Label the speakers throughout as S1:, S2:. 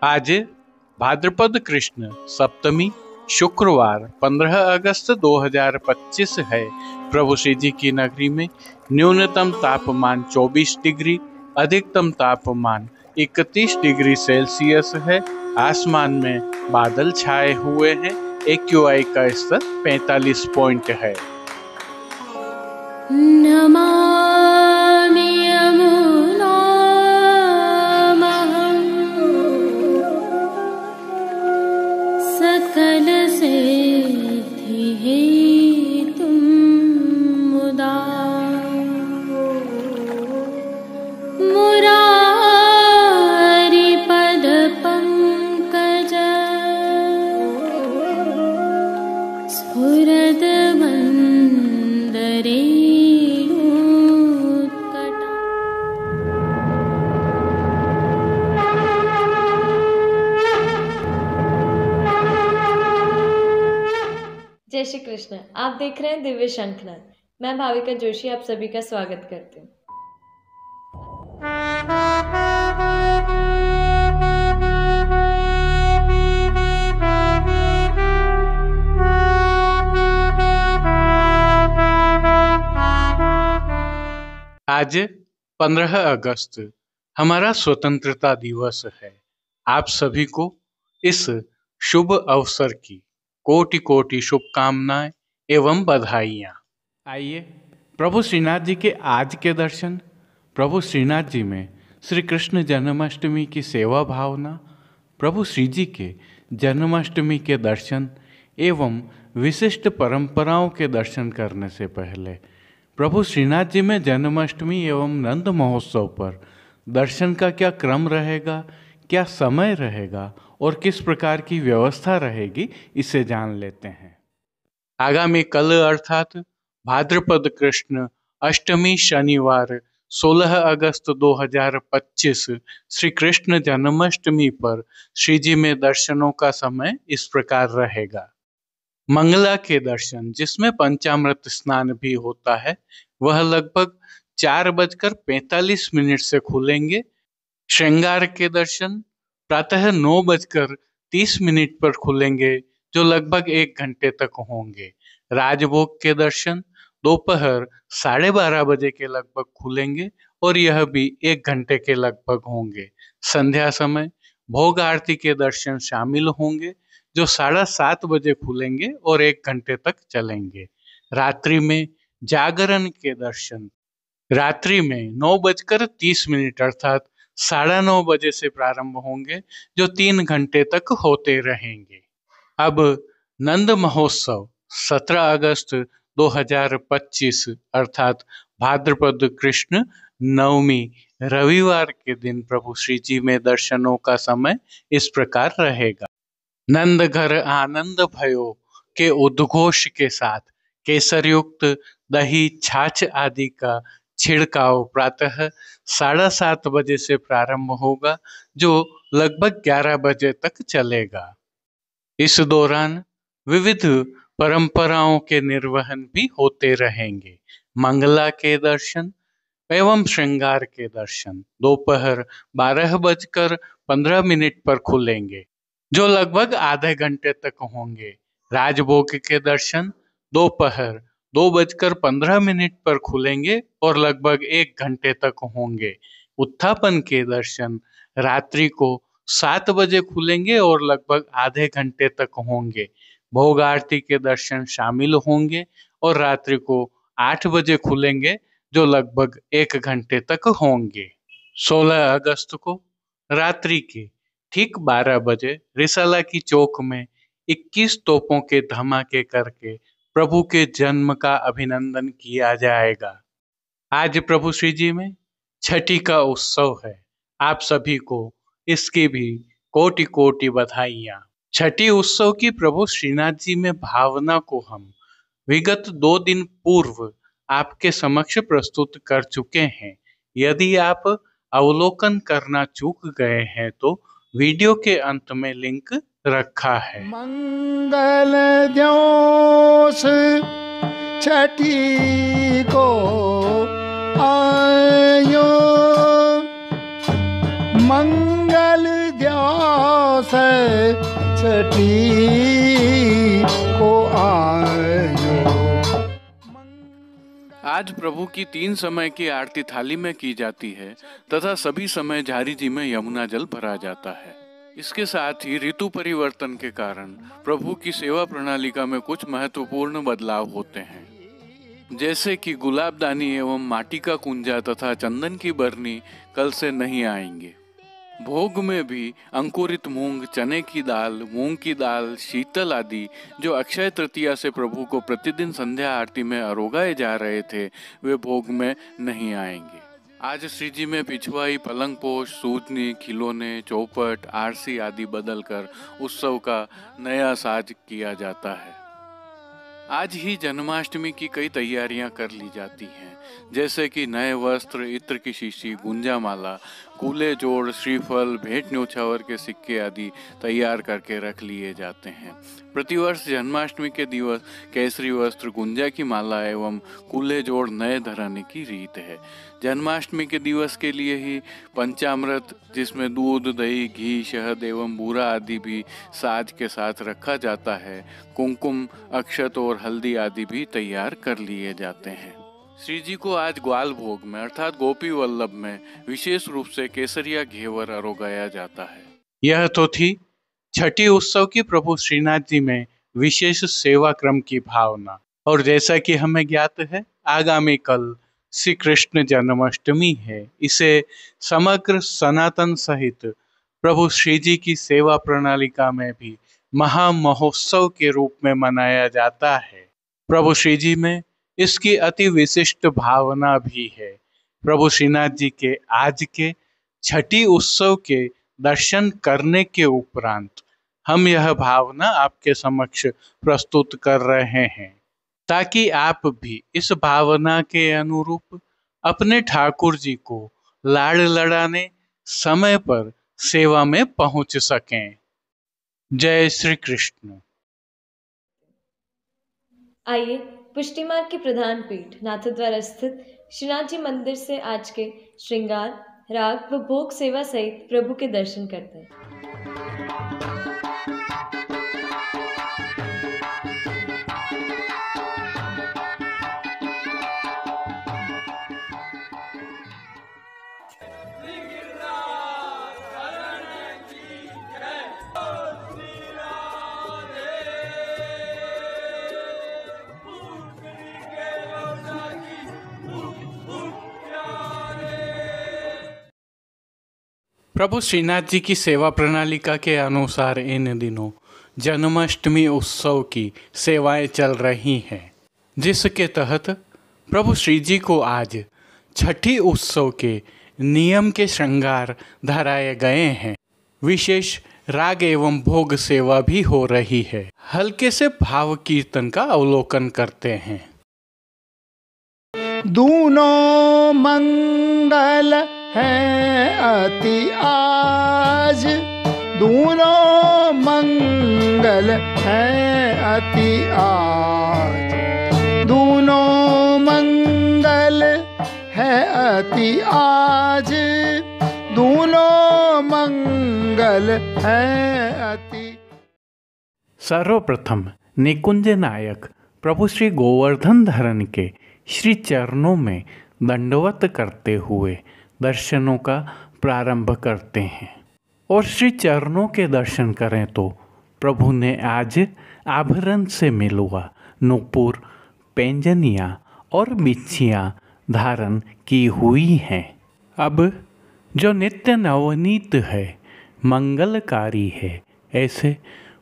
S1: आज भाद्रपद कृष्ण सप्तमी शुक्रवार 15 अगस्त 2025 है। प्रभु श्री जी की नगरी में न्यूनतम तापमान 24 डिग्री, अधिकतम तापमान 31 डिग्री सेल्सियस है। आसमान में बादल छाए हुए हैं। AQI का स्तर 45 पॉइंट है।
S2: जय श्री कृष्ण। आप देख रहे हैं दिव्य शंखनाद। मैं भाविका जोशी आप सभी का स्वागत करती हूँ।
S1: आज 15 अगस्त हमारा स्वतंत्रता दिवस है। आप सभी को इस शुभ अवसर की कोटि कोटि शुभकामनाएं एवं बधाइयाँ। आइए प्रभु श्रीनाथ जी के आज के दर्शन। प्रभु श्रीनाथ जी में श्री कृष्ण जन्माष्टमी की सेवा भावना, प्रभु श्री जी के जन्माष्टमी के दर्शन एवं विशिष्ट परंपराओं के दर्शन करने से पहले प्रभु श्रीनाथ जी में जन्माष्टमी एवं नंद महोत्सव पर दर्शन का क्या क्रम रहेगा, क्या समय रहेगा और किस प्रकार की व्यवस्था रहेगी, इसे जान लेते हैं। आगामी कल अर्थात भाद्रपद कृष्ण अष्टमी शनिवार 16 अगस्त 2025 श्री कृष्ण जन्माष्टमी पर श्री जी में दर्शनों का समय इस प्रकार रहेगा। मंगला के दर्शन, जिसमें पंचामृत स्नान भी होता है, वह लगभग 4:45 से खुलेंगे। श्रृंगार के दर्शन प्रातः 9:30 पर खुलेंगे, जो लगभग 1 घंटे तक होंगे। राजभोग के दर्शन दोपहर 12:30 बजे के लगभग खुलेंगे और यह भी 1 घंटे के लगभग होंगे। संध्या समय भोग आरती के दर्शन शामिल होंगे, जो 7:30 बजे खुलेंगे और 1 घंटे तक चलेंगे। रात्रि में जागरण के दर्शन रात्रि में 9:30 अर्थात 9:30 बजे से प्रारंभ होंगे, जो 3 घंटे तक होते रहेंगे। अब नंद महोत्सव 17 अगस्त 2025 अर्थात भाद्रपद कृष्ण नवमी रविवार के दिन प्रभु श्री जी में दर्शनों का समय इस प्रकार रहेगा। नंद घर आनंद भयो के उद्घोष के साथ केसर युक्त दही छाछ आदि का छिड़काव प्रातः 7:30 बजे से प्रारंभ होगा, जो लगभग 11 बजे तक चलेगा। इस दौरान विविध परंपराओं के निर्वहन भी होते रहेंगे। मंगला के दर्शन एवं श्रृंगार के दर्शन दोपहर 12:15 पर खुलेंगे, जो लगभग आधे घंटे तक होंगे। राजभोग के दर्शन दोपहर 2:15 पर खुलेंगे और लगभग 1 घंटे तक होंगे। उत्थापन के दर्शन रात्रि को 7 बजे खुलेंगे और लगभग आधे घंटे तक होंगे। भोग आरती के दर्शन शामिल होंगे और रात्रि को 8 बजे खुलेंगे, जो लगभग 1 घंटे तक होंगे। 16 अगस्त को रात्रि के ठीक 12 बजे रिसाला की चौक में 21 तोपों के धमाके करके प्रभु के जन्म का अभिनंदन किया जाएगा। आज प्रभु श्री जी में छठी का उत्सव है। आप सभी को इसकी भी कोटि कोटि बधाइयाँ। छठी उत्सव की प्रभु श्रीनाथ जी में भावना को हम विगत 2 दिन पूर्व आपके समक्ष प्रस्तुत कर चुके हैं। यदि आप अवलोकन करना चूक गए हैं तो वीडियो के अंत में लिंक रखा है।
S3: मंगल दिवस छठी को आयो, मंगल दिवस से छठी को आयो।
S1: आज प्रभु की 3 समय की आरती थाली में की जाती है तथा सभी समय झारी जी में यमुना जल भरा जाता है। इसके साथ ही ऋतु परिवर्तन के कारण प्रभु की सेवा प्रणालिका में कुछ महत्वपूर्ण बदलाव होते हैं, जैसे कि गुलाबदानी एवं माटी का कुंजा तथा चंदन की बरनी कल से नहीं आएंगे। भोग में भी अंकुरित मूंग, चने की दाल, मूंग की दाल, शीतल आदि जो अक्षय तृतीया से प्रभु को प्रतिदिन संध्या आरती में अरोगाए जा रहे थे, वे भोग में नहीं आएंगे। आज श्री जी में पिछवाई, पलंग पोष, सूजनी, खिलौने, चौपट, आरसी आदि बदलकर उत्सव का नया साज किया जाता है। आज ही जन्माष्टमी की कई तैयारियां कर ली जाती हैं, जैसे कि नए वस्त्र, इत्र की शीशी, गुंजा माला, कूले जोड़, श्रीफल, भेंट न्योछावर के सिक्के आदि तैयार करके रख लिए जाते हैं। प्रतिवर्ष जन्माष्टमी के दिवस केसरी वस्त्र, गुंजा की माला एवं कूले जोड़ नए धराने की रीत है। जन्माष्टमी के दिवस के लिए ही पंचामृत, जिसमें दूध, दही, घी, शहद एवं बूरा आदि भी साज के साथ रखा जाता है। कुमकुम, अक्षत और हल्दी आदि भी तैयार कर लिए जाते हैं। श्री जी को आज ग्वाल भोग में अर्थात गोपी वल्लभ में विशेष रूप से केसरिया घेवर अरोगाया जाता है। यह तो थी छठी उत्सव की प्रभु श्रीनाथ जी में विशेष सेवा क्रम की भावना। और जैसा कि हमें ज्ञात है, आगामी कल श्री कृष्ण जन्माष्टमी है। इसे समग्र सनातन सहित प्रभु श्री जी की सेवा प्रणालिका में भी महा महोत्सव के रूप में मनाया जाता है। प्रभु श्री जी में इसकी अति विशिष्ट भावना भी है। प्रभु श्रीनाथ जी के आज के छठी उत्सव के दर्शन करने के उपरांत हम यह भावना आपके समक्ष प्रस्तुत कर रहे हैं, ताकि आप भी इस भावना के अनुरूप अपने ठाकुर जी को लाड़ लड़ाने समय पर सेवा में पहुंच सकें। जय श्री कृष्ण।
S2: आइए पुष्टि मार्ग की प्रधान पीठ नाथद्वारा स्थित श्रीनाथ जी मंदिर से आज के श्रृंगार, राग व भोग सेवा सहित प्रभु के दर्शन करते हैं।
S1: प्रभु श्रीनाथ जी की सेवा प्रणालिका के अनुसार इन दिनों जन्माष्टमी उत्सव की सेवाएं चल रही हैं, जिसके तहत प्रभु श्री जी को आज छठी उत्सव के नियम के श्रृंगार धराए गए हैं। विशेष राग एवं भोग सेवा भी हो रही है। हल्के से भाव कीर्तन का अवलोकन करते हैं।
S3: दूनों मंगल है अति आज, दूनों मंगल है अति आज, दूनों मंगल है अति आज, दूनों मंगल है अति।
S1: सर्वप्रथम निकुंज नायक प्रभु श्री गोवर्धन धरन के श्री चरणों में दंडवत करते हुए दर्शनों का प्रारंभ करते हैं। और श्री चरणों के दर्शन करें तो प्रभु ने आज आभरण से मिलुआ नूपुर, पैंजनियाँ और बिच्छियाँ धारण की हुई हैं। अब जो नित्य नवनीत है, मंगलकारी है, ऐसे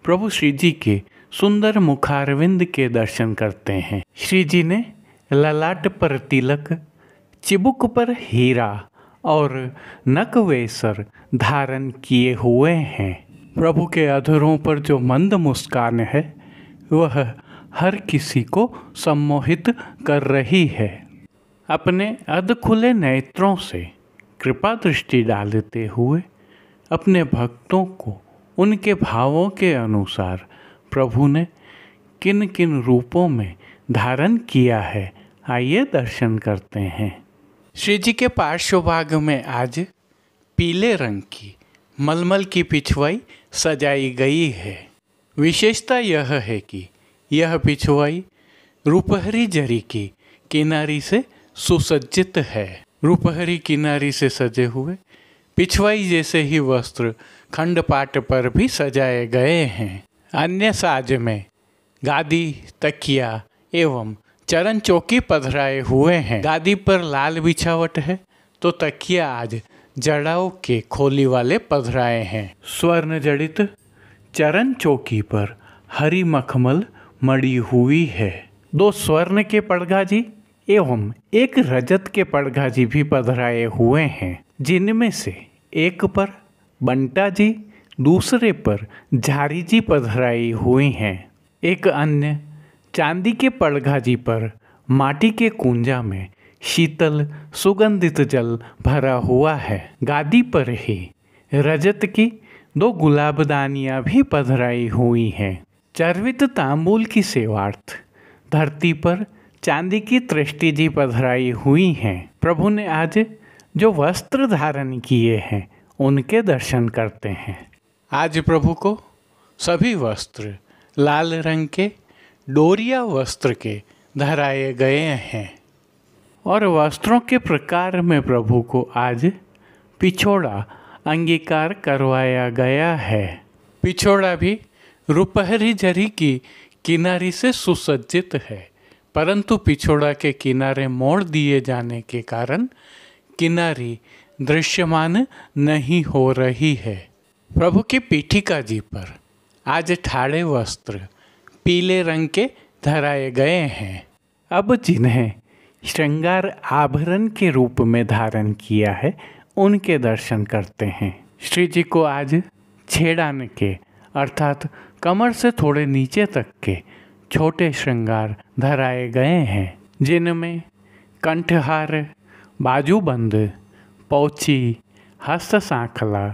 S1: प्रभु श्री जी के सुंदर मुखारविंद के दर्शन करते हैं। श्री जी ने ललाट पर तिलक, चिबुक पर हीरा और नकवेसर धारण किए हुए हैं। प्रभु के अधरों पर जो मंद मुस्कान है, वह हर किसी को सम्मोहित कर रही है। अपने अध खुले नेत्रों से कृपा दृष्टि डालते हुए अपने भक्तों को उनके भावों के अनुसार प्रभु ने किन किन रूपों में धारण किया है, आइए दर्शन करते हैं। श्री जी के पार्श्व भाग में आज पीले रंग की मलमल की पिछवाई सजाई गई है। विशेषता यह है कि यह पिछवाई रुपहरी जरी की किनारी से सुसज्जित है। रुपहरी किनारी से सजे हुए पिछवाई जैसे ही वस्त्र खंडपाट पर भी सजाए गए हैं। अन्य साज में गादी, तकिया एवं चरण चौकी पधराए हुए हैं। गादी पर लाल बिछावट है तो तकिया आज जड़ाओं के खोली वाले पधराए हैं। स्वर्ण जड़ित चरण चौकी पर हरी मखमल मड़ी हुई है। 2 स्वर्ण के पड़गाजी एवं 1 रजत के पड़गाजी भी पधराए हुए हैं, जिनमें से एक पर बंटा जी, दूसरे पर झारी जी पधराई हुई हैं। एक अन्य चांदी के पड़गाजी पर माटी के कुंजा में शीतल सुगंधित जल भरा हुआ है। गादी पर ही रजत की 2 गुलाबदानियाँ भी पधराई हुई हैं। चर्वित तांबूल की सेवार्थ धरती पर चांदी की तृष्टि जी पधराई हुई हैं। प्रभु ने आज जो वस्त्र धारण किए हैं उनके दर्शन करते हैं। आज प्रभु को सभी वस्त्र लाल रंग के डोरिया वस्त्र के धराए गए हैं और वस्त्रों के प्रकार में प्रभु को आज पिछोड़ा अंगीकार करवाया गया है। पिछोड़ा भी रुपहरी जरी की किनारी से सुसज्जित है, परंतु पिछोड़ा के किनारे मोड़ दिए जाने के कारण किनारी दृश्यमान नहीं हो रही है। प्रभु की पीठिका जी पर आज ठाड़े वस्त्र पीले रंग के धराए गए हैं। अब जिन्हें श्रृंगार आभरण के रूप में धारण किया है उनके दर्शन करते हैं। श्री जी को आज छेड़ान के अर्थात कमर से थोड़े नीचे तक के छोटे श्रृंगार धराए गए हैं, जिनमें कंठहार, बाजूबंद, पौची, हस्त सांखला,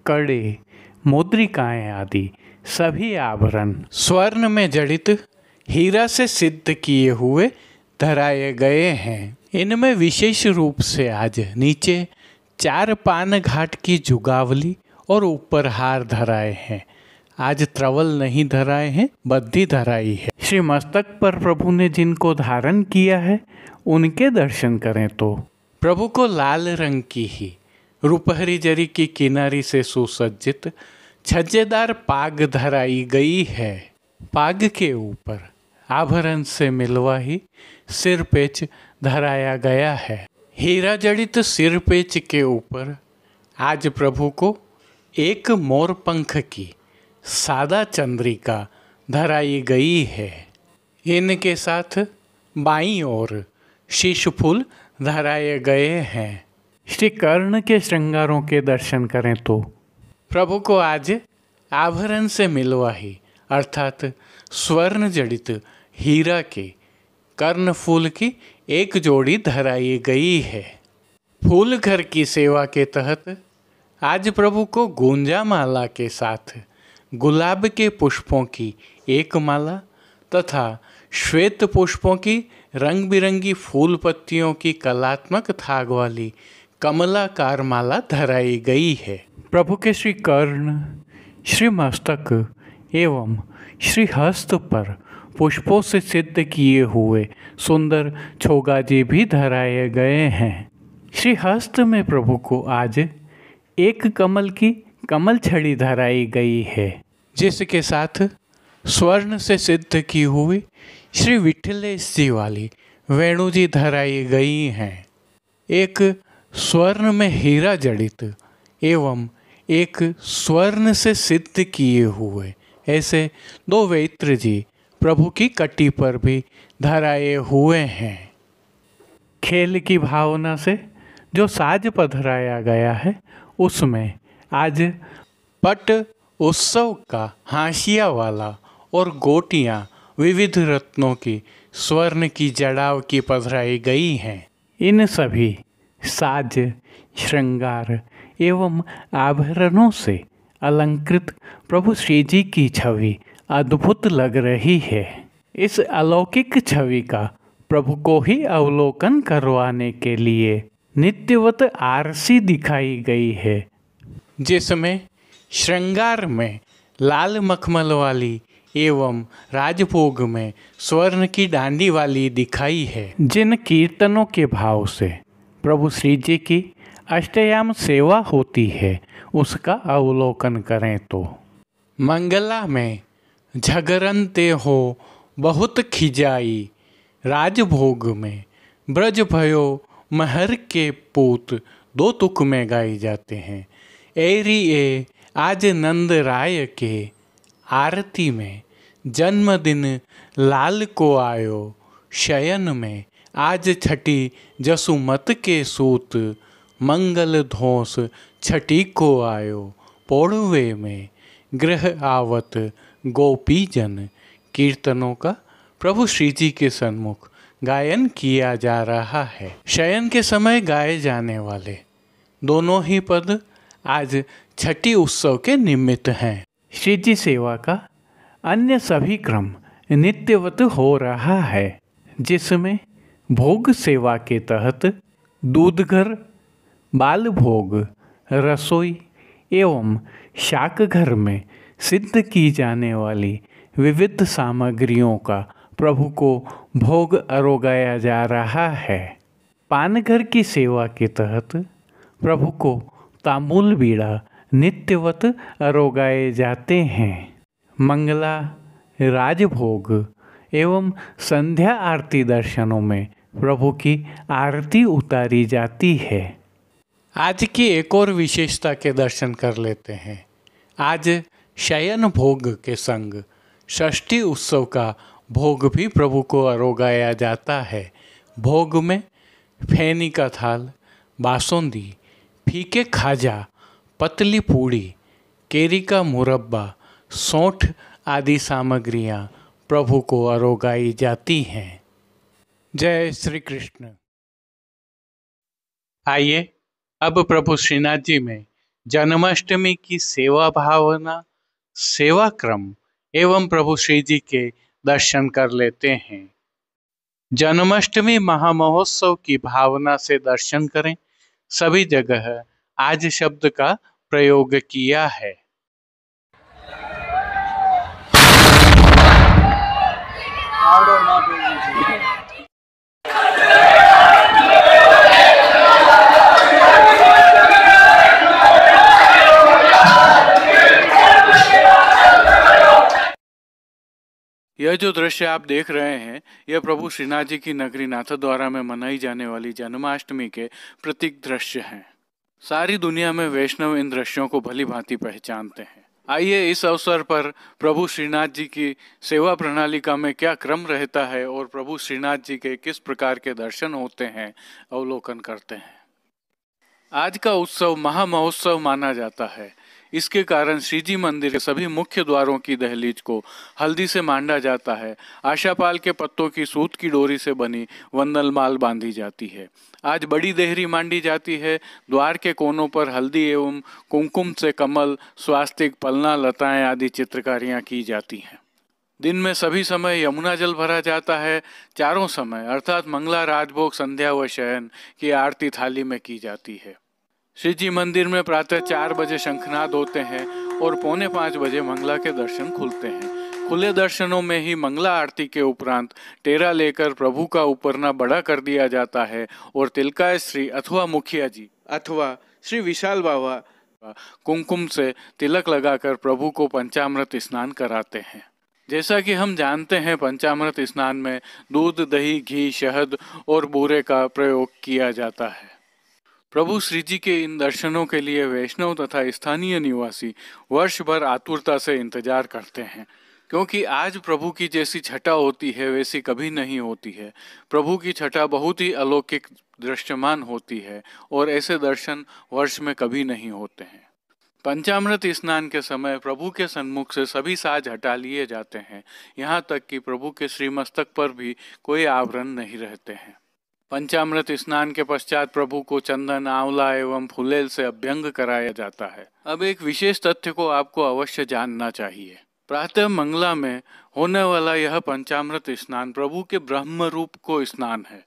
S1: कड़े, मुद्रिकाएं आदि सभी आभरण स्वर्ण में जड़ित हीरा से सिद्ध किए हुए धराए गए हैं। इनमें विशेष रूप से आज नीचे 4 पान घाट की जुगावली और ऊपर हार धराए हैं। आज त्रवल नहीं धराए हैं, बद्धी धराई है। श्री मस्तक पर प्रभु ने जिनको धारण किया है उनके दर्शन करें तो प्रभु को लाल रंग की ही रुपहरी जरी की किनारी से सुसज्जित छज्जेदार पाग धराई गई है। पाग के ऊपर आभरण से मिलवा ही सिरपेच धराया गया है। हीरा जड़ित सिरपेच के ऊपर आज प्रभु को एक मोर पंख की सादा चंद्रिका धराई गई है। इनके साथ बाईं ओर शीश फूल धराए गए हैं। श्री कर्ण के श्रृंगारों के दर्शन करें तो प्रभु को आज आभरण से मिलवाही अर्थात स्वर्ण जड़ित हीरा के कर्ण फूल की एक जोड़ी धराई गई है। फूल घर की सेवा के तहत आज प्रभु को गुंजा माला के साथ गुलाब के पुष्पों की एक माला तथा श्वेत पुष्पों की रंग बिरंगी फूल पत्तियों की कलात्मक थाग वाली कमलाकार माला धराई गई है। प्रभु के श्री कर्ण, श्री मस्तक एवं श्री हस्त पर पुष्पों से सिद्ध किए हुए सुंदर छोगाजी भी धराए गए हैं। श्री हस्त में प्रभु को आज एक कमल की कमल छड़ी धराई गई है, जिसके साथ स्वर्ण से सिद्ध की हुई श्री विठलेश जी वाली वेणु जी धराई गई हैं। एक स्वर्ण में हीरा जड़ित एवं एक स्वर्ण से सिद्ध किए हुए ऐसे 2 वेत्र जी प्रभु की कटी पर भी धराए हुए हैं। खेल की भावना से जो साज पधराया गया है उसमें आज पट उत्सव का हाशिया वाला और गोटियाँ विविध रत्नों की स्वर्ण की जड़ाव की पधराई गई हैं। इन सभी साज, श्रृंगार एवं आभरणों से अलंकृत प्रभु श्री जी की छवि अद्भुत लग रही है। इस अलौकिक छवि का प्रभु को ही अवलोकन करवाने के लिए नित्यवत आरसी दिखाई गई है। जिसमें श्रृंगार में लाल मखमल वाली एवं राजभोग में स्वर्ण की डांडी वाली दिखाई है। जिन कीर्तनों के भाव से प्रभु श्री जी की अष्टयाम सेवा होती है उसका अवलोकन करें तो मंगला में झगरनते हो बहुत खिजाई, राजभोग में ब्रज भयो महर के पूत दो तुक में गाए जाते हैं। एरी ए आज नंद राय के आरती में जन्मदिन लाल को आयो, शयन में आज छठी जसुमत के सूत मंगल धोस छठी को आयो। पौड़वे में गृह आवत गोपी जन कीर्तनों का प्रभु श्री जी के सन्मुख गायन किया जा रहा है। शयन के समय गाए जाने वाले दोनों ही पद आज छठी उत्सव के निमित्त हैं। श्री जी सेवा का अन्य सभी क्रम नित्यवत हो रहा है, जिसमें भोग सेवा के तहत दूधघर, बाल भोग, रसोई एवं शाक घर में सिद्ध की जाने वाली विविध सामग्रियों का प्रभु को भोग अरोगाया जा रहा है। पानघर की सेवा के तहत प्रभु को तांबूल बीड़ा नित्यवत अरोगाए जाते हैं। मंगला, राजभोग एवं संध्या आरती दर्शनों में प्रभु की आरती उतारी जाती है। आज की एक और विशेषता के दर्शन कर लेते हैं। आज शयन भोग के संग षष्ठी उत्सव का भोग भी प्रभु को अरोगाया जाता है। भोग में फैनी का थाल, बासुंदी, फीके खाजा, पतली पूड़ी, केरी का मुरब्बा, सौंठ आदि सामग्रियाँ प्रभु को अरोगाई जाती हैं। जय श्री कृष्ण। आइए अब प्रभु श्रीनाथ जी में जन्माष्टमी की सेवा भावना, सेवा क्रम एवं प्रभु श्री जी के दर्शन कर लेते हैं। जन्माष्टमी महामहोत्सव की भावना से दर्शन करें। सभी जगह आज शब्द का प्रयोग किया है।
S4: यह जो दृश्य आप देख रहे हैं, यह प्रभु श्रीनाथ जी की नगरी नाथद्वारा में मनाई जाने वाली जन्माष्टमी के प्रतीक दृश्य हैं। सारी दुनिया में वैष्णव इन दृश्यों को भली भांति पहचानते हैं। आइए इस अवसर पर प्रभु श्रीनाथ जी की सेवा प्रणालिका में क्या क्रम रहता है और प्रभु श्रीनाथ जी के किस प्रकार के दर्शन होते हैं अवलोकन करते हैं। आज का उत्सव महामहोत्सव माना जाता है। इसके कारण श्रीजी मंदिर के सभी मुख्य द्वारों की दहलीज को हल्दी से मांडा जाता है। आशापाल के पत्तों की सूत की डोरी से बनी वंदनमाल बांधी जाती है। आज बड़ी देहरी मांडी जाती है। द्वार के कोनों पर हल्दी एवं कुमकुम से कमल, स्वास्तिक, पलना, लताएं आदि चित्रकारियां की जाती हैं। दिन में सभी समय यमुना जल भरा जाता है। चारों समय अर्थात मंगला, राजभोग, संध्या व शयन की आरती थाली में की जाती है। श्री जी मंदिर में प्रातः 4 बजे शंखनाद होते हैं और 4:45 बजे मंगला के दर्शन खुलते हैं। खुले दर्शनों में ही मंगला आरती के उपरांत टेरा लेकर प्रभु का ऊपरना बड़ा कर दिया जाता है और तिलकाय श्री अथवा मुखिया जी अथवा श्री विशाल बाबा कुमकुम से तिलक लगाकर प्रभु को पंचामृत स्नान कराते हैं। जैसा कि हम जानते हैं, पंचामृत स्नान में दूध, दही, घी, शहद और बूरे का प्रयोग किया जाता है। प्रभु श्री जी के इन दर्शनों के लिए वैष्णव तथा स्थानीय निवासी वर्ष भर आतुरता से इंतजार करते हैं, क्योंकि आज प्रभु की जैसी छटा होती है वैसी कभी नहीं होती है। प्रभु की छटा बहुत ही अलौकिक दृश्यमान होती है और ऐसे दर्शन वर्ष में कभी नहीं होते हैं। पंचामृत स्नान के समय प्रभु के सन्मुख से सभी साज हटा लिए जाते हैं, यहाँ तक कि प्रभु के श्रीमस्तक पर भी कोई आवरण नहीं रहते हैं। पंचामृत स्नान के पश्चात प्रभु को चंदन, आंवला एवं फुलेल से अभ्यंग कराया जाता है। अब एक विशेष तथ्य को आपको अवश्य जानना चाहिए। प्रातः मंगला में होने वाला यह पंचामृत स्नान प्रभु के ब्रह्म रूप को स्नान है,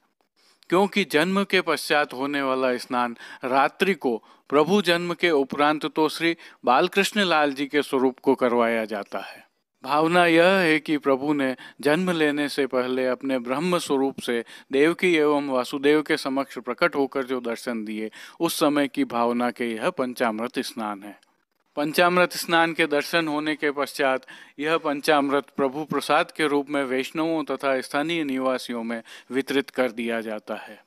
S4: क्योंकि जन्म के पश्चात होने वाला स्नान रात्रि को प्रभु जन्म के उपरांत तो श्री बालकृष्ण लाल जी के स्वरूप को करवाया जाता है। भावना यह है कि प्रभु ने जन्म लेने से पहले अपने ब्रह्म स्वरूप से देवकी एवं वासुदेव के समक्ष प्रकट होकर जो दर्शन दिए, उस समय की भावना के यह पंचामृत स्नान है। पंचामृत स्नान के दर्शन होने के पश्चात यह पंचामृत प्रभु प्रसाद के रूप में वैष्णवों तथा स्थानीय निवासियों में वितरित कर दिया जाता है।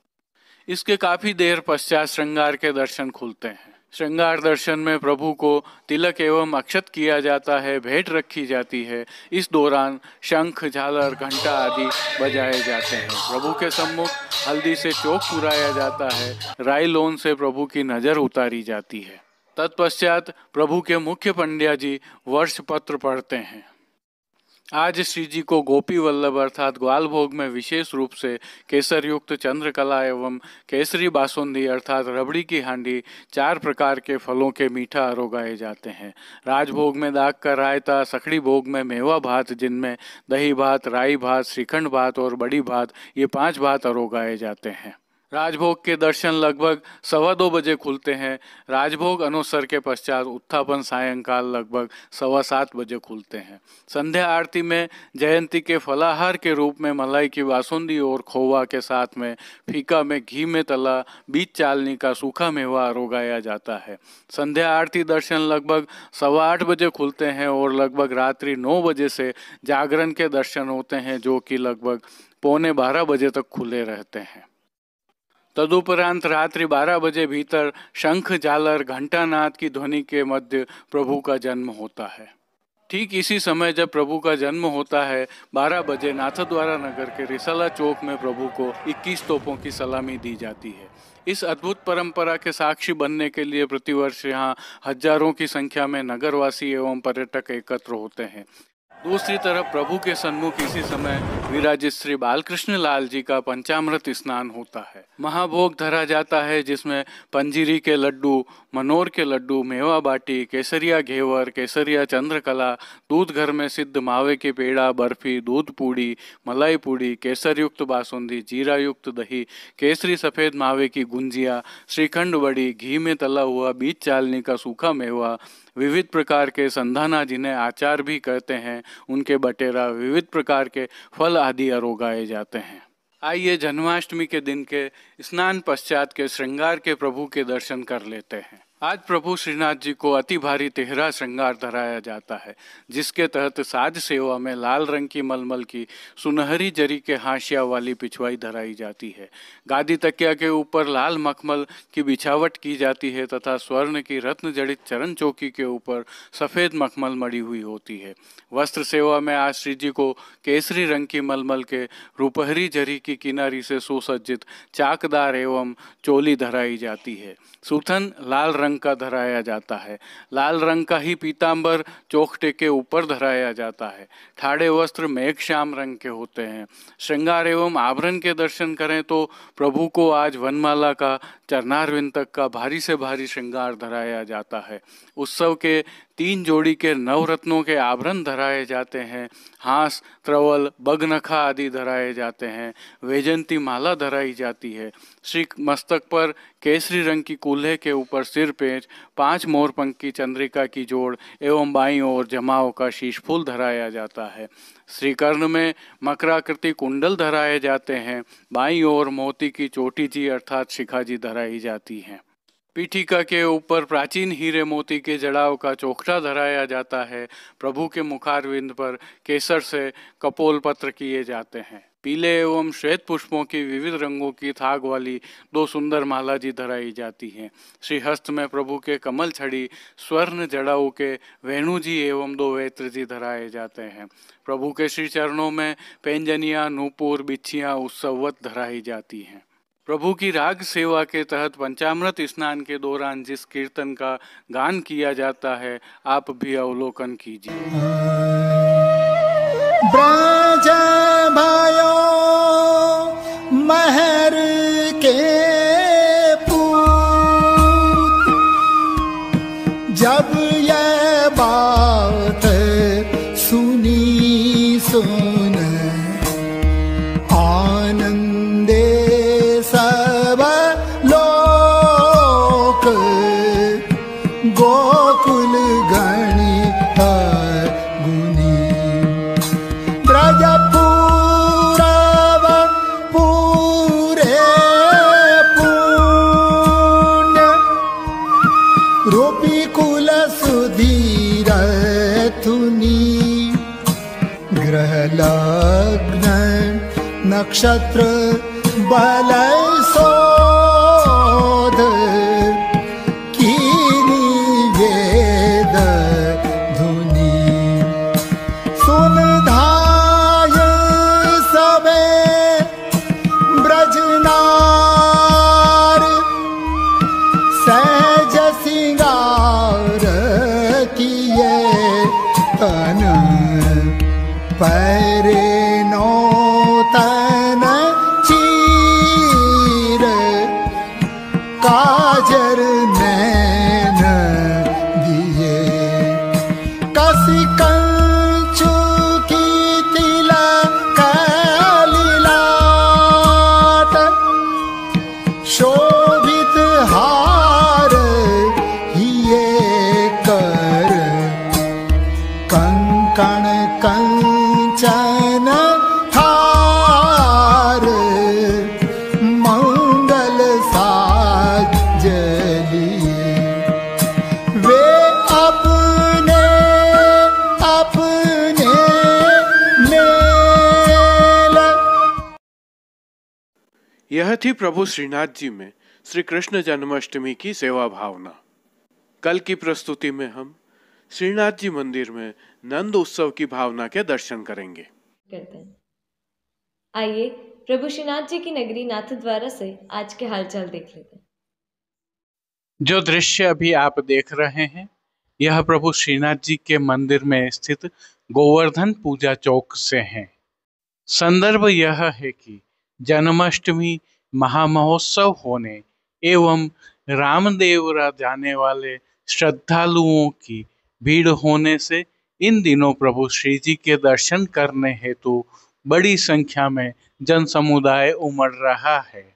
S4: इसके काफी देर पश्चात श्रृंगार के दर्शन खुलते हैं। श्रृंगार दर्शन में प्रभु को तिलक एवं अक्षत किया जाता है, भेंट रखी जाती है। इस दौरान शंख, झालर, घंटा आदि बजाए जाते हैं। प्रभु के सम्मुख हल्दी से चौक पुराया जाता है। राई लोन से प्रभु की नजर उतारी जाती है। तत्पश्चात प्रभु के मुख्य पंड्या जी वर्ष पत्र पढ़ते हैं। आज श्री जी को गोपी वल्लभ अर्थात ग्वाल भोग में विशेष रूप से केसर युक्त चंद्रकला एवं केसरी बासुंदी अर्थात रबड़ी की हांडी, 4 प्रकार के फलों के मीठा अरोगाए जाते हैं। राजभोग में दाग का रायता, सखड़ी भोग में मेवा भात जिनमें दही भात, राई भात, श्रीखंड भात और बड़ी भात, ये 5 भात अरोगाए जाते हैं। राजभोग के दर्शन लगभग 2:15 बजे खुलते हैं। राजभोग अनुसर के पश्चात उत्थापन सायंकाल लगभग 7:15 बजे खुलते हैं। संध्या आरती में जयंती के फलाहार के रूप में मलाई की बासुंदी और खोवा के साथ में फीका में घी में तला बीज चालनी का सूखा मेवा अरोगाया जाता है। संध्या आरती दर्शन लगभग 8:15 बजे खुलते हैं और लगभग रात्रि 9 बजे से जागरण के दर्शन होते हैं, जो कि लगभग 11:45 बजे तक खुले रहते हैं। तदुपरांत रात्रि 12 बजे भीतर शंख, झालर, घंटानाद की ध्वनि के मध्य प्रभु का जन्म होता है। ठीक इसी समय जब प्रभु का जन्म होता है, 12 बजे नाथद्वारा नगर के रिसाला चौक में प्रभु को 21 तोपों की सलामी दी जाती है। इस अद्भुत परंपरा के साक्षी बनने के लिए प्रतिवर्ष यहाँ हजारों की संख्या में नगरवासी एवं पर्यटक एकत्र होते हैं। दूसरी तरफ प्रभु के सन्मुख इसी समय विराजित श्री बालकृष्ण लाल जी का पंचामृत स्नान होता है। महाभोग धरा जाता है, जिसमें पंजीरी के लड्डू, मनोर के लड्डू, मेवा बाटी, केसरिया घेवर, केसरिया चंद्रकला, दूध घर में सिद्ध मावे के पेड़ा, बर्फी, दूध पूड़ी, मलाई पूड़ी, केसर युक्त बासुंदी, जीरा युक्त दही, केसरी सफ़ेद मावे की गुंजिया, श्रीखंड बड़ी, घी में तला हुआ बीज चालनी का सूखा मेवा, विविध प्रकार के संधाना जिन्हें आचार भी कहते हैं, उनके बटेरा, विविध प्रकार के फल आदि अरोगाए जाते हैं। आइए जन्माष्टमी के दिन के स्नान पश्चात के श्रृंगार के प्रभु के दर्शन कर लेते हैं। आज प्रभु श्रीनाथ जी को अति भारी तेहरा श्रृंगार धराया जाता है, जिसके तहत साज सेवा में लाल रंग की मलमल की सुनहरी जरी के हाशिया वाली पिछवाई धराई जाती है। गादी तकिया के ऊपर लाल मखमल की बिछावट की जाती है तथा स्वर्ण की रत्न जड़ित चरण चौकी के ऊपर सफ़ेद मखमल मड़ी हुई होती है। वस्त्र सेवा में आज श्री जी को केसरी रंग की मलमल के रुपहरी जरी की किनारी से सुसज्जित चाकदार एवं चोली धराई जाती है। सूथन लाल रंग का धराया जाता है। लाल रंग का ही पीतांबर चौखटे के ऊपर धराया जाता है। ठाड़े वस्त्र मेघ श्याम रंग के होते हैं। श्रृंगार एवं आभरण के दर्शन करें तो प्रभु को आज वनमाला का चरणारविंद तक का भारी से भारी श्रृंगार धराया जाता है। उत्सव के 3 जोड़ी के नवरत्नों के आभरण धराए जाते हैं। हास, त्रवल, बगनखा आदि धराए जाते हैं। वैजंती माला धराई जाती है। श्री मस्तक पर केसरी रंग की कूल्हे के ऊपर सिर पेंच, 5 मोरपंख की चंद्रिका की जोड़ एवं बाईं ओर जमाओं का शीश फूल धराया जाता है। श्री कर्ण में मकराकृति कुंडल धराए जाते हैं। बाईं ओर मोती की चोटी जी अर्थात शिखा जी धराई जाती हैं। पीठिका के ऊपर प्राचीन हीरे मोती के जड़ाव का चोखटा धराया जाता है। प्रभु के मुखारविंद पर केसर से कपोल पत्र किए जाते हैं। पीले एवं श्वेत पुष्पों की विविध रंगों की थाग वाली 2 सुंदर माला जी धराई जाती हैं। श्री हस्त में प्रभु के कमल छड़ी, स्वर्ण जड़ाऊ के वेणु जी एवं 2 वेत्र जी धराए जाते हैं। प्रभु के श्री चरणों में पैंजनियाँ, नूपुर, बिच्छियाँ उत्सववत धराई जाती हैं। प्रभु की राग सेवा के तहत पंचामृत स्नान के दौरान जिस कीर्तन का गान किया जाता है, आप भी अवलोकन कीजिए।
S3: ब्रज भयो महर के पूत, जब ये बात सुनी सुन आनंदे सब लोक मैथुनी ग्रह लग्न नक्षत्र बलय शोध कीनी वेद धुनी सुन धाय सबे ब्रजनार सहज सिंगार किए तन पैरे नौतन चीर काजर नैन दिए कसी कंचु की तिलक लीलाट शोभित हार हिये कर कंकण कंचन हार मंगल साजली वे अपने अपने मेल।
S4: यह थी प्रभु श्रीनाथ जी में श्री कृष्ण जन्माष्टमी की सेवा भावना। कल की प्रस्तुति में हम श्रीनाथ जी मंदिर में नंद उत्सव की भावना के दर्शन करेंगे।
S2: करते हैं। आइए प्रभु श्रीनाथ जी की नगरी नाथद्वारा से आज के हालचाल देख लेते हैं।
S1: जो दृश्य अभी आप देख रहे हैं यह प्रभु श्रीनाथ जी के मंदिर में स्थित गोवर्धन पूजा चौक से है। संदर्भ यह है कि जन्माष्टमी महामहोत्सव होने एवं रामदेवरा जाने वाले श्रद्धालुओं की भीड़ होने से इन दिनों प्रभु श्री जी के दर्शन करने हेतु बड़ी संख्या में जन समुदाय उमड़ रहा है।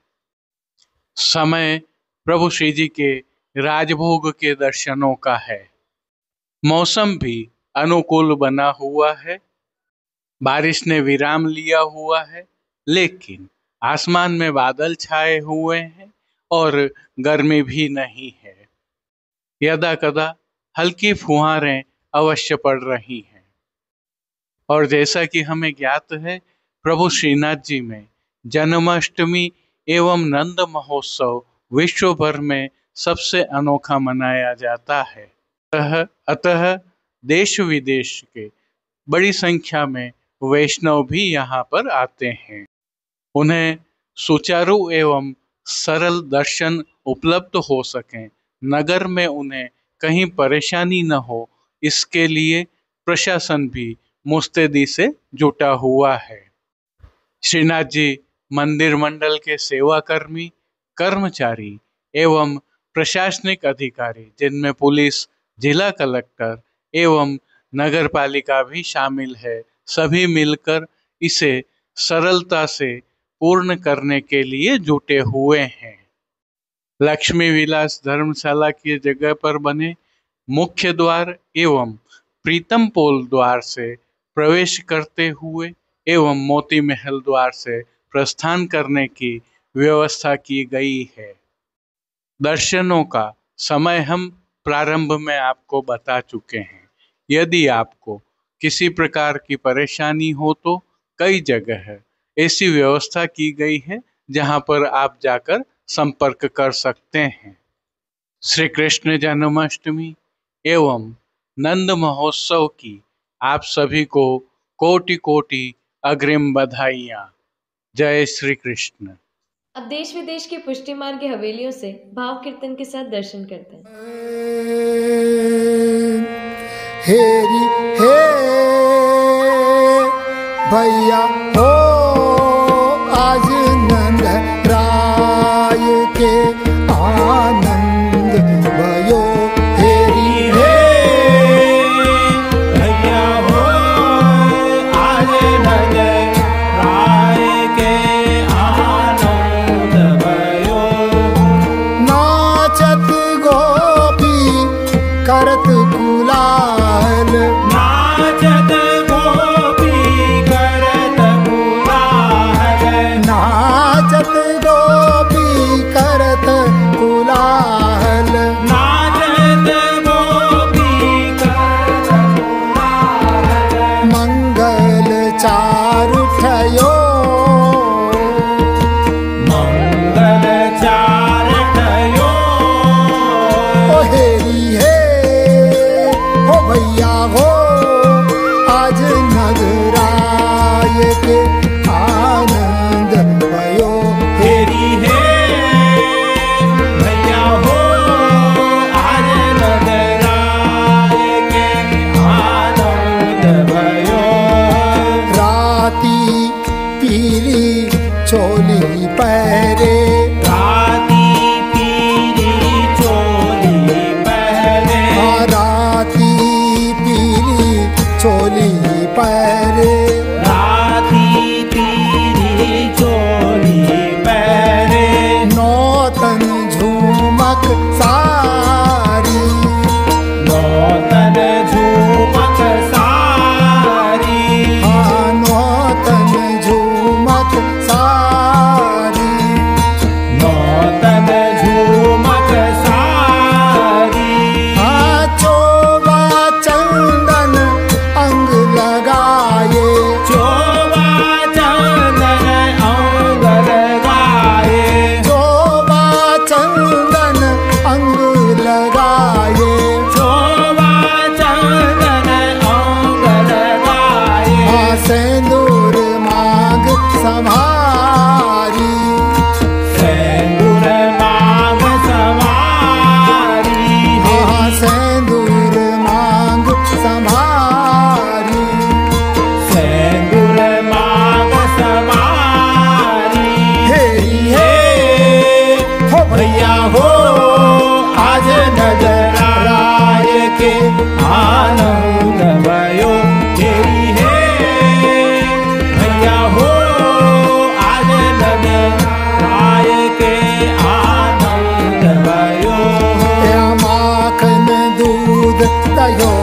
S1: समय प्रभु श्री जी के राजभोग के दर्शनों का है। मौसम भी अनुकूल बना हुआ है। बारिश ने विराम लिया हुआ है, लेकिन आसमान में बादल छाए हुए हैं और गर्मी भी नहीं है। यदा कदा हल्की फुहारें अवश्य पड़ रही हैं। और जैसा कि हमें ज्ञात है प्रभु श्रीनाथ जी में जन्माष्टमी एवं नंद महोत्सव विश्व भर में सबसे अनोखा मनाया जाता है। अतः देश विदेश के बड़ी संख्या में वैष्णव भी यहाँ पर आते हैं। उन्हें सुचारू एवं सरल दर्शन उपलब्ध हो सकें, नगर में उन्हें कहीं परेशानी न हो, इसके लिए प्रशासन भी मुस्तैदी से जुटा हुआ है। श्रीनाथ जी मंदिर मंडल के सेवाकर्मी, कर्मचारी एवं प्रशासनिक अधिकारी, जिनमें पुलिस, जिला कलेक्टर एवं नगर पालिका भी शामिल है, सभी मिलकर इसे सरलता से पूर्ण करने के लिए जुटे हुए हैं। लक्ष्मी विलास धर्मशाला की जगह पर बने मुख्य द्वार एवं प्रीतम पोल द्वार से प्रवेश करते हुए एवं मोती महल द्वार से प्रस्थान करने की व्यवस्था की गई है। दर्शनों का समय हम प्रारंभ में आपको बता चुके हैं। यदि आपको किसी प्रकार की परेशानी हो तो कई जगह ऐसी व्यवस्था की गई है जहां पर आप जाकर संपर्क कर सकते हैं। श्री कृष्ण जन्माष्टमी एवं नंद महोत्सव की आप सभी को कोटि कोटि अग्रिम बधाइयाँ। जय श्री कृष्ण।
S2: अब देश विदेश की पुष्टि मार्ग की हवेलियों से भाव कीर्तन के साथ दर्शन करते हैं।
S3: हेरी हे भैया हो आज नंद राय के आनंद भयो। हेरी हे
S5: भैया हो आज नंद राय के आनंद भयो।
S3: नाचत गोपी करत गुलाल,
S5: नाचत गोपी करत गुलाल।
S3: हो आज नगराय के आनंद भयो।
S5: तेरी है भैया हो आज नगराय के आनंद भयो।
S3: राती पीली चोली पहरे,
S5: राती पीली चोली पहने।
S3: राती पीली चोली पहरे,
S5: राती पीली चोली पहने।
S3: नौतन झूमक सारी,
S5: नौतन झूमक सारी।
S3: नौतन झूमक सारी,
S5: नौतन झूमक सारी।
S3: चोबा चंदन अंग लगाए,
S5: चोबा चंदन अंग लगाए।
S3: चोबा चंदन अंग लगाए,
S5: चोबा चंदन अंग लगाए।
S3: सिंदूर मांग संभारी,
S5: सिंदूर मांग संवारी।
S3: सिंदूर मांग संभारी,
S5: सिंदूर मांग संवारी।
S3: हे
S5: हे हो भैया हो आज नगराय के आनंद भयो। तेरी है भैया हो आज नगराय के आनंद भयो।
S3: माखन दूध दयो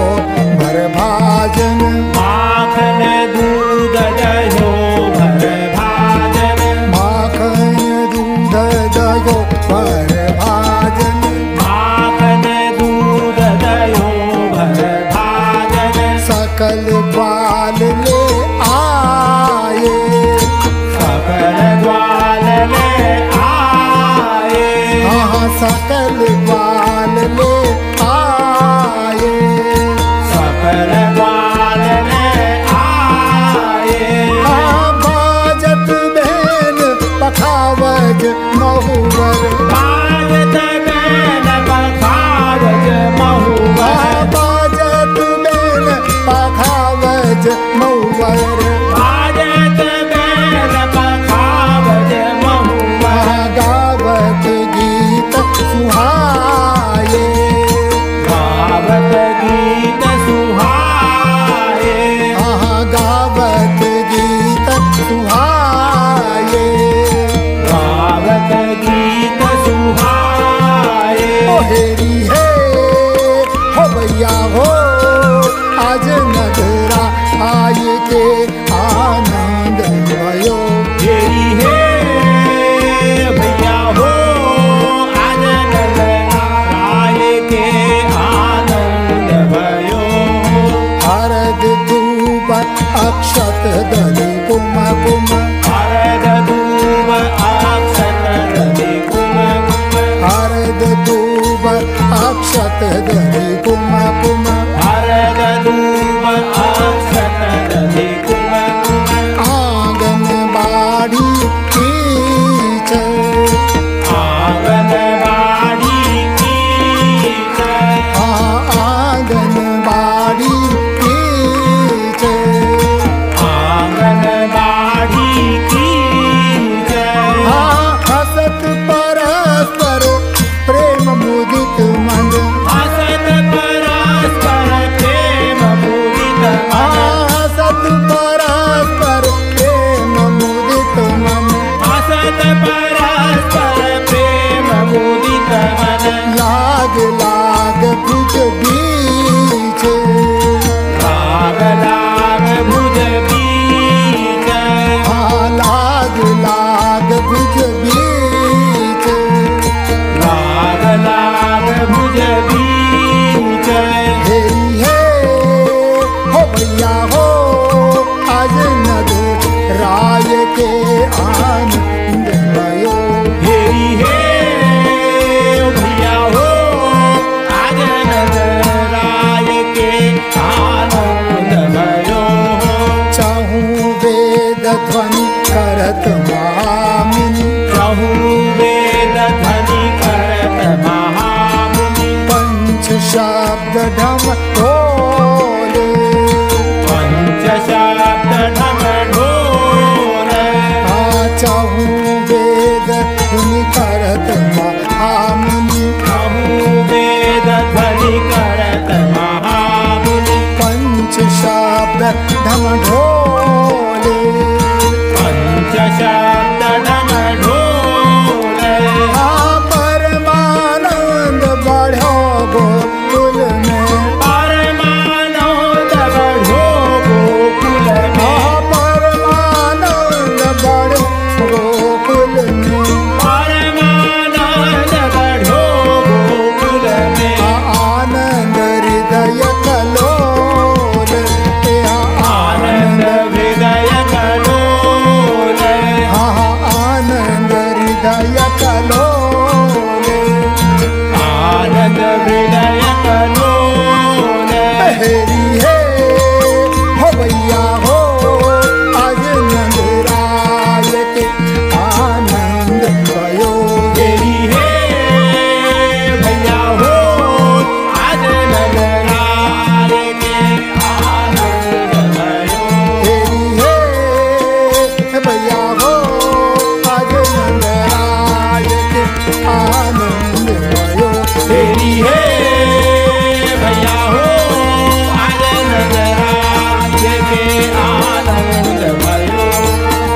S3: भर भाजन,
S5: माखन दूध दयो भर भाजन।
S3: माखन दूध दयो भर भाजन,
S5: माखन दूध दयो भर भाजन।
S3: सकल ग्वाल ले आए,
S5: सकल ग्वाल ले आए।
S3: सकल ग्वाल ले आए,
S5: सकल ग्वाल ले आए।
S3: बाजत बहन पखावज महुवर,
S5: बाजत बैन पखावज महुवर।
S3: बाजत बहन पखावज महुवर,
S5: बाजत बैन पखावज महुवर।
S3: गावत गीत सुहाए, ढम ढोले
S5: पंच शब्द ढम ढोले
S3: चाहूं वेद ध्वनि करत महामुनि
S5: कहूँ वेद ध्वनि करत महामुनि
S3: पंच शब्द ढम ढोले
S5: पंच शब्द ढम ढोले
S3: परमानंद बढ़ो गोकुल में
S5: परमानंद बढ़ो गोकुल में
S3: परमानंद बढ़ो गोकुल में
S5: परमानंद बढ़ो गोकुल में
S3: आनंद हृदय कलोल
S5: आनंद हृदय कलोल
S3: आनंद हृदय कलोल
S5: आनंद हृदय कलोल
S3: हेरी हे हो भैया हो आज नंदराय के आनंद भयो
S5: तेरी है भैया हो आज नगराय के आनंद भयो
S3: हेरी हे भैया हो आज नंदराय के आनंद भयो
S5: तेरी है भैया हो आज नगराय के आनंद भयो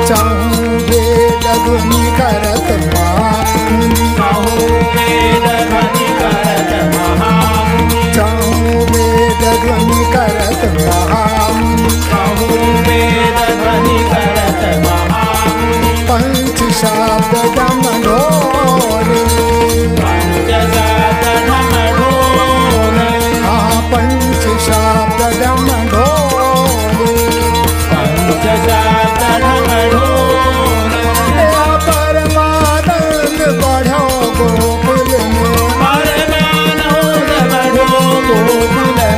S3: चाहूं वेद ध्वनि करत महामुनि
S5: कहूँ वेद ध्वनि करत महामुनि
S3: चाहूं वेद ध्वनि करत महामुनि
S5: कहूँ वेद ध्वनि करत महामुनि
S3: पंच शब्द डम ढोले
S5: पंच शब्द ढम ढोले
S3: पंच शब्द डम ढोले
S5: पंच शब्द ढम ढोले
S3: परमानंद बढ़ो गोकुल में
S5: परमानंद बढ़ो गोकुल में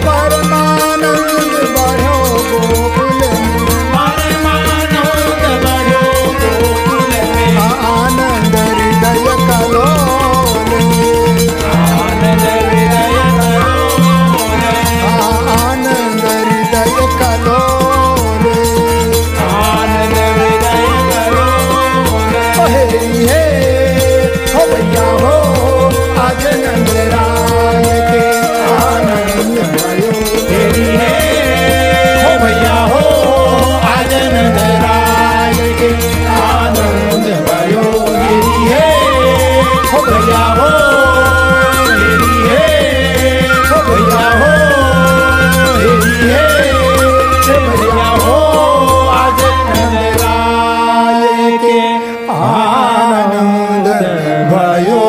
S3: परमानंद बढ़ो गोकुल में
S5: परमानंद बढ़ो गोकुल में
S3: आनंद हृदय कलोल
S5: आनंद हृदय कलोल
S3: आनंद हृदय कलोल
S5: आनंद हृदय कलोल
S3: हेरी हे हो भैया हो आज नंदराय के आनंद भयो
S5: तेरी है हो भैया हो आज नंदराय के आनंद भयो तेरी है हो भैया हो तेरी है हो भैया हो तेरी है हे भैया हो आज नंदराय के
S3: आनंद भयो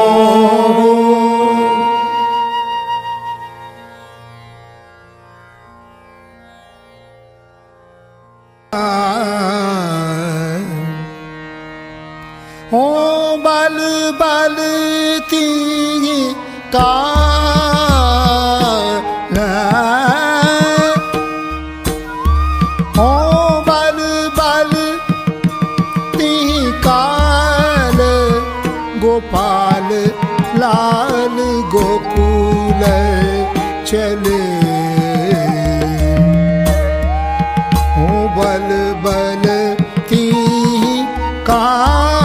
S3: हो बल बल ती काल हो बल बल ती काल गोपाल लाल गोकुल चले हो बल बल ती काल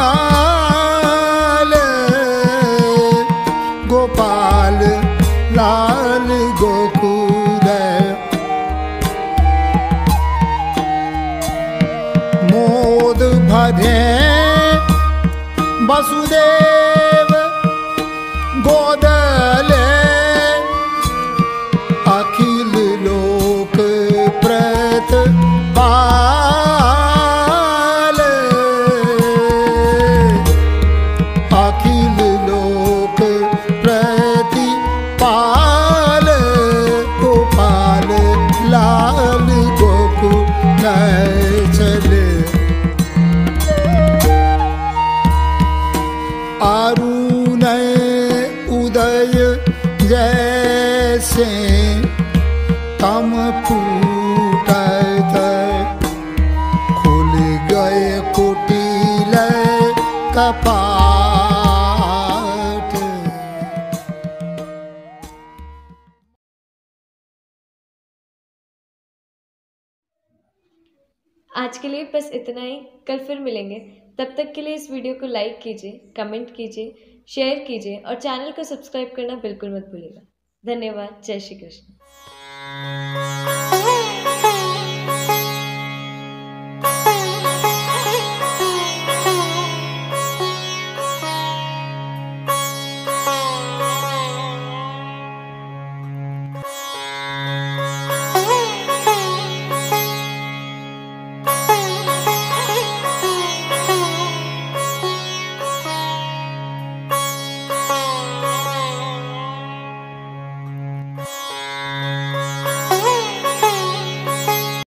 S3: गोपाल लाल गोकुल मोद भरे वसुदेव गोदले अखिल लोक प्रत पाल अखिल लोक प्रति पाल गोपाल लाल गोकुल चले अरुण उदय जैसे तम फूटत खुल गए कुटिल कपाट।
S2: आज के लिए बस इतना ही। कल फिर मिलेंगे। तब तक के लिए इस वीडियो को लाइक कीजिए, कमेंट कीजिए, शेयर कीजिए और चैनल को सब्सक्राइब करना बिल्कुल मत भूलिएगा। धन्यवाद। जय श्री कृष्ण।